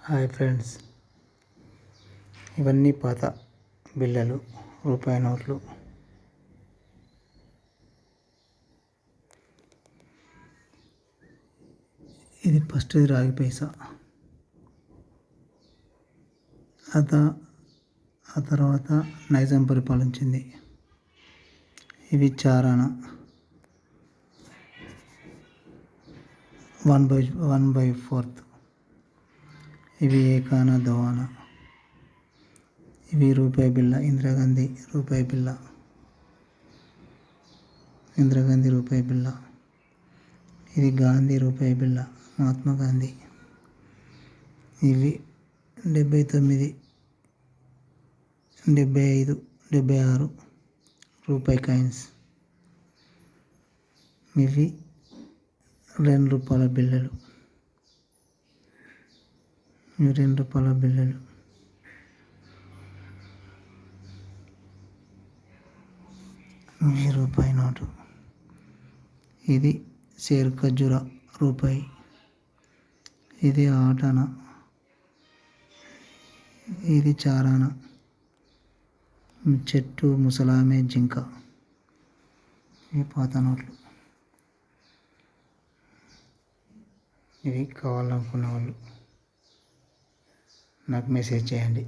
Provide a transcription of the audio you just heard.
Hi friends, ఇవన్నీ పాత బిళ్ళలు, రూపాయి నోట్లు. ఇది ఫస్ట్ రాగి పైసా, ఆ తర్వాత నైజాం పరిపాలించింది. ఇవి చారానా 1/4. ఇవి ఏకానా దవానా. ఇవి రూపాయి బిళ్ళ, ఇందిరాగాంధీ రూపాయి బిళ్ళ. ఇది గాంధీ రూపాయి బిళ్ళ, మహాత్మా గాంధీ. ఇవి 79, 75, 76 రూపాయి కాయిన్స్. ఇవి 2 రూపాయల బిళ్ళలు. ఇవి రూపాయి నోటు. ఇది షేర్ ఖజూరా రూపాయి. ఇది ఆటానా. ఇది చారానా. చెట్టు ముసలామె జింక. ఇవి పాత నోట్లు. ఇవి కావాలనుకున్న వాళ్ళు నాకు మెసేజ్ చేయండి.